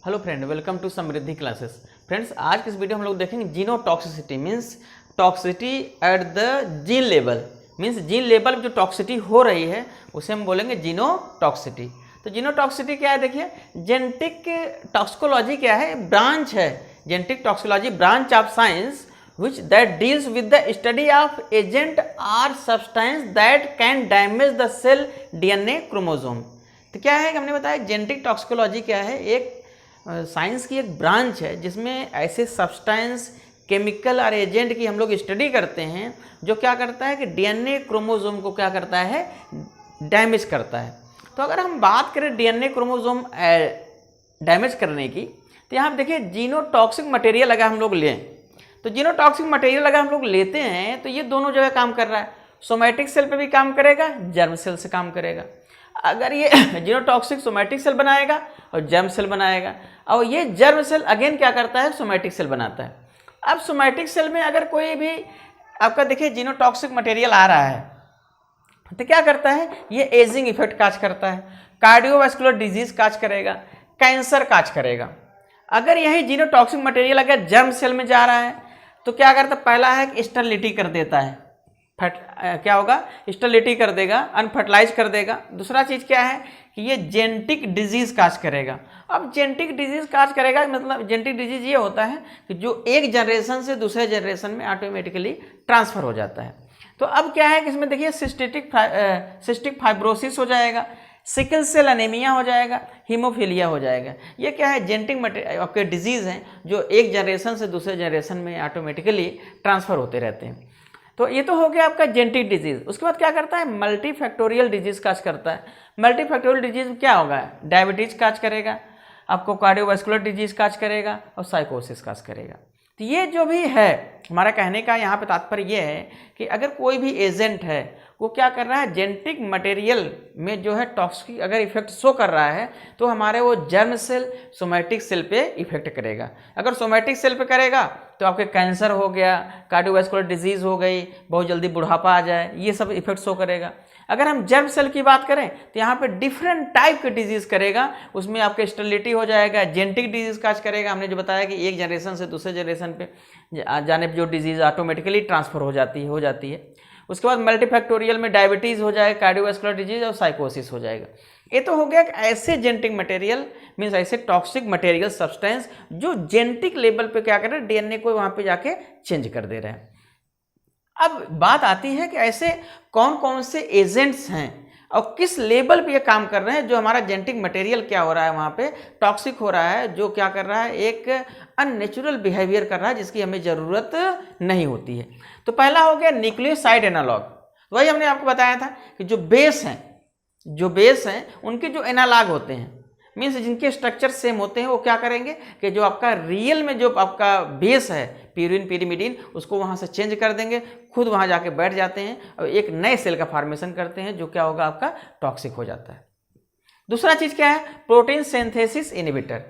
Hello friend, welcome to Samriddhi classes. Friends, आज की इस वीडियो हम लोग देखेंगे genotoxicity means toxicity at the gene level. Means gene level जो टॉक्सिसिटी हो रही है उसे हम बोलेंगे जीनोटॉक्सिसिटी। तो जीनोटॉक्सिसिटी क्या है? देखिए, जेनेटिक टॉक्सिकोलॉजी क्या है? ब्रांच है, genetic toxicology branch of science which that deals with the study of agent or substance that can damage the cell DNA chromosome। तो क्या है कि हमने बताया जेनेटिक टॉक्सिकोलॉजी क्या है? एक साइंस की एक ब्रांच है जिसमें ऐसे सब्सटेंस, केमिकल और एजेंट की हम लोग स्टडी करते हैं जो क्या करता है कि डीएनए क्रोमोसोम को क्या करता है? डैमेज करता है। तो अगर हम बात करें डीएनए क्रोमोसोम डैमेज करने की, तो यहाँ देखिए जीनोटॉक्सिक मटेरियल अगर हम लोग लें तो जीनोटॉक्सिक मटेरियल अगर हम लोग लेते हैं तो ये दोनों जगह काम कर रहा है। सोमैटिक सेल पे भी काम करेगा, जर्म सेल से काम करेगा। अगर ये जीनोटॉक्सिक सोमैटिक सेल बनाएगा और जर्म सेल बनाएगा, और ये जर्म सेल अगेन क्या करता है? सोमैटिक सेल बनाता है। अब सोमैटिक सेल में अगर कोई भी आपका देखिए जीनोटॉक्सिक मटेरियल आ रहा है तो क्या करता है? ये एजिंग इफेक्ट काज करता है, कार्डियोवास्कुलर डिजीज काज करेगा, कैंसर काज करेगा। अगर यही जीनोटॉक्सिक मटेरियल अगर जर्म सेल में जा रहा है तो क्या करता है? पहला है कि स्टरलिटी कर देता है, क्या होगा? स्टरलिटी कर देगा, अनफर्टिलाइज कर देगा। दूसरा चीज़ क्या है कि ये जेनेटिक डिजीज काज करेगा। अब जेनेटिक डिजीज काज करेगा मतलब जेनेटिक डिजीज ये होता है कि जो एक जनरेशन से दूसरे जनरेशन में ऑटोमेटिकली ट्रांसफर हो जाता है। तो अब क्या है कि इसमें देखिए सिस्टिक फाइब्रोसिस हो जाएगा, सिकल सेल एनीमिया हो जाएगा, हीमोफीलिया हो जाएगा। ये क्या है? जेनेटिक आपके डिजीज़ हैं जो एक जनरेशन से दूसरे जनरेशन में ऑटोमेटिकली ट्रांसफ़र होते रहते हैं। तो ये तो हो गया आपका जेनेटिक डिजीज़। उसके बाद क्या करता है? मल्टीफैक्टोरियल डिजीज़ काज करता है। मल्टीफैक्टोरियल डिजीज़ क्या होगा? डायबिटीज़ काज करेगा, आपको कार्डियोवास्कुलर डिजीज़ काज करेगा और साइकोसिस काज करेगा। तो ये जो भी है, हमारा कहने का यहाँ पे तात्पर्य ये है कि अगर कोई भी एजेंट है वो क्या कर रहा है? जेनेटिक मटेरियल में जो है टॉक्सिक अगर इफेक्ट शो कर रहा है तो हमारे वो जर्म सेल, सोमैटिक सेल पे इफेक्ट करेगा। अगर सोमैटिक सेल पे करेगा तो आपके कैंसर हो गया, कार्डियोवास्कुलर डिजीज़ हो गई, बहुत जल्दी बुढ़ापा आ जाए, ये सब इफेक्ट शो करेगा। अगर हम जर्म सेल की बात करें तो यहाँ पे डिफरेंट टाइप के डिजीज़ करेगा, उसमें आपके स्टेरिलिटी हो जाएगा, जेनेटिक डिजीज़ काज करेगा। हमने जो बताया कि एक जनरेशन से दूसरे जनरेशन पे जाने पर जो डिजीज़ ऑटोमेटिकली ट्रांसफ़र हो जाती है। उसके बाद मल्टीफैक्टोरियल में डायबिटीज़ हो जाएगा, कार्डियोवास्कुलर डिजीज और साइकोसिस हो जाएगा। ये तो हो गया ऐसे जेनेटिक मटेरियल मीन्स ऐसे टॉक्सिक मटेरियल सब्सटेंस जो जेनेटिक लेवल पे क्या कर रहे हैं? डीएनए को वहाँ पे जाके चेंज कर दे रहे हैं। अब बात आती है कि ऐसे कौन कौन से एजेंट्स हैं और किस लेवल पे ये काम कर रहे हैं जो हमारा जेनेटिक मटेरियल क्या हो रहा है? वहाँ पे टॉक्सिक हो रहा है, जो क्या कर रहा है? एक अननेचुरल बिहेवियर कर रहा है जिसकी हमें ज़रूरत नहीं होती है। तो पहला हो गया न्यूक्लियोसाइड एनालॉग। वही हमने आपको बताया था कि जो बेस हैं उनके जो एनालॉग होते हैं मीन्स जिनके स्ट्रक्चर सेम होते हैं, वो क्या करेंगे कि जो आपका रियल में जो आपका बेस है प्यूरिन पिरीमिडीन, उसको वहाँ से चेंज कर देंगे, खुद वहाँ जाके बैठ जाते हैं और एक नए सेल का फॉर्मेशन करते हैं जो क्या होगा? आपका टॉक्सिक हो जाता है। दूसरा चीज़ क्या है? Protein synthesis inhibitor.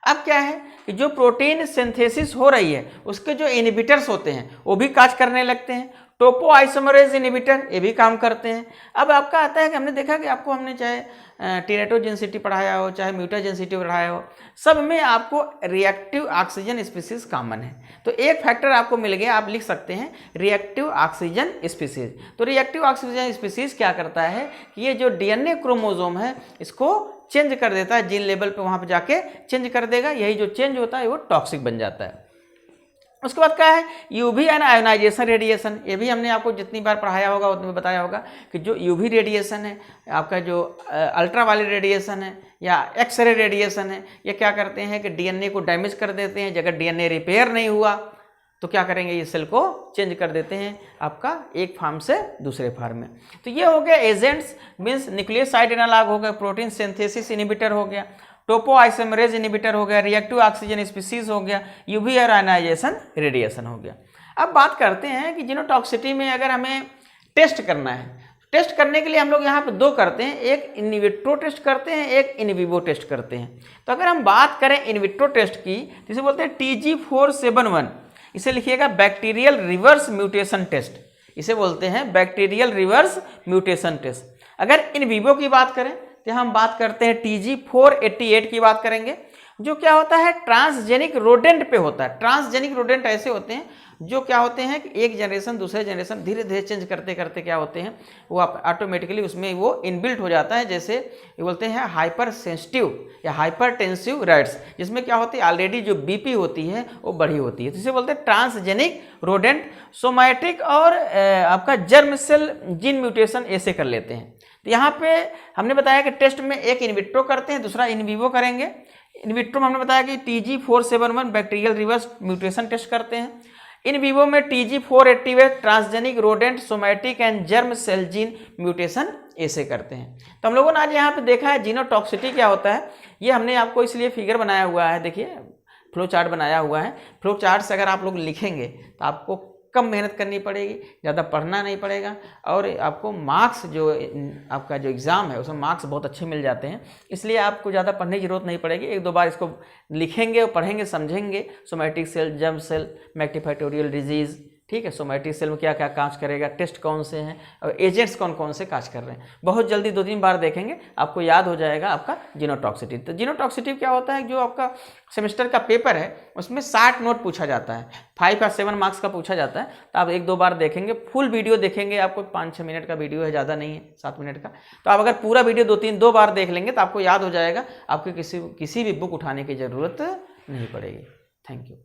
अब क्या है कि जो प्रोटीन सिंथेसिस हो रही है उसके जो इनहिबिटर्स होते हैं वो भी काज करने लगते हैं। टोपो आइसोमरेज इनहिबिटर ये भी काम करते हैं। अब आपका आता है कि हमने देखा कि आपको हमने चाहे टेरेटोजेंसिटी पढ़ाया हो, चाहे म्यूटाजेंसिटी पढ़ाया हो, सब में आपको रिएक्टिव ऑक्सीजन स्पीसीज कॉमन है। तो एक फैक्टर आपको मिल गया, आप लिख सकते हैं रिएक्टिव ऑक्सीजन स्पीसीज। तो रिएक्टिव ऑक्सीजन स्पीसीज क्या करता है कि ये जो डीएनए क्रोमोसोम है इसको चेंज कर देता है, जीन लेवल पे वहाँ पे जाके चेंज कर देगा। यही जो चेंज होता है वो टॉक्सिक बन जाता है। उसके बाद क्या है? UV and ionization radiation. ये भी हमने आपको जितनी बार पढ़ाया होगा उतनी बताया होगा कि जो यूवी रेडिएशन है, आपका जो अल्ट्रावायलेट रेडिएशन है या एक्सरे रेडिएशन है, ये क्या करते हैं कि डीएनए को डैमेज कर देते हैं। अगर डीएनए रिपेयर नहीं हुआ तो क्या करेंगे? ये सेल को चेंज कर देते हैं आपका एक फार्म से दूसरे फार्म में। तो ये हो गया एजेंट्स मीन्स न्यूक्लियोसाइड एनालॉग हो गया, प्रोटीन सिंथेसिस इनहिबिटर हो गया, टोपो आइसोमरेज इनहिबिटर हो गया, रिएक्टिव ऑक्सीजन स्पीसीज हो गया, यूवी और आयोनाइजेशन रेडिएशन हो गया। अब बात करते हैं कि जीनोटॉक्सिसिटी में अगर हमें टेस्ट करना है, टेस्ट करने के लिए हम लोग यहाँ पे दो करते हैं, एक इन विट्रो टेस्ट करते हैं, एक इन विवो टेस्ट करते हैं। तो अगर हम बात करें इन विट्रो टेस्ट की तो इसे बोलते हैं TG471। इसे लिखिएगा बैक्टीरियल रिवर्स म्यूटेशन टेस्ट, इसे बोलते हैं बैक्टीरियल रिवर्स म्यूटेशन टेस्ट। अगर इन विवो की बात करें तो हम बात करते हैं TG488 की बात करेंगे। जो क्या होता है ट्रांसजेनिक रोडेंट पे होता है। ट्रांसजेनिक रोडेंट ऐसे होते हैं जो क्या होते हैं कि एक जनरेशन दूसरे जनरेशन धीरे धीरे चेंज करते करते क्या होते हैं वो ऑटोमेटिकली उसमें वो इनबिल्ट हो जाता है। जैसे ये बोलते हैं हाइपर सेंसिटिव या हाइपरटेंसिव रैट्स, जिसमें क्या होती है ऑलरेडी जो बीपी होती है वो बढ़ी होती है, तो इसे बोलते हैं ट्रांसजेनिक रोडेंट। सोमैटिक और आपका जर्म सेल जीन म्यूटेशन ऐसे कर लेते हैं। तो यहाँ पे हमने बताया कि टेस्ट में एक इन विट्रो करते हैं, दूसरा इन विवो करेंगे। इन विट्रो में हमने बताया कि TG471 bacterial reverse mutation test करते हैं। इन विवो में TG488 transgenic rodent somatic and germ cell gene mutation ऐसे करते हैं। तो हम लोगों ने आज यहाँ पे देखा है जीनोटॉक्सिटी क्या होता है। ये हमने आपको इसलिए फिगर बनाया हुआ है, देखिए फ्लो चार्ट बनाया हुआ है। फ्लो चार्ट से अगर आप लोग लिखेंगे तो आपको कम मेहनत करनी पड़ेगी, ज़्यादा पढ़ना नहीं पड़ेगा, और आपको मार्क्स जो आपका जो एग्ज़ाम है उसमें मार्क्स बहुत अच्छे मिल जाते हैं। इसलिए आपको ज़्यादा पढ़ने की जरूरत नहीं पड़ेगी, एक दो बार इसको लिखेंगे और पढ़ेंगे समझेंगे। Somatic cell, germ cell, multifactorial disease, ठीक है, सोमैटिक सेल में क्या क्या काज करेगा, टेस्ट कौन से हैं और एजेंट्स कौन कौन से काज कर रहे हैं, बहुत जल्दी 2-3 बार देखेंगे आपको याद हो जाएगा आपका जीनोटॉक्सिटी। तो जीनोटॉक्सिटी क्या होता है, जो आपका सेमेस्टर का पेपर है उसमें 60 नोट पूछा जाता है, 5 या 7 मार्क्स का पूछा जाता है। तो आप 1-2 बार देखेंगे, फुल वीडियो देखेंगे, आपको 5-6 मिनट का वीडियो है, ज़्यादा नहीं है, 7 मिनट का। तो आप अगर पूरा वीडियो 2 बार देख लेंगे तो आपको याद हो जाएगा, आपको किसी भी बुक उठाने की ज़रूरत नहीं पड़ेगी। Thank you.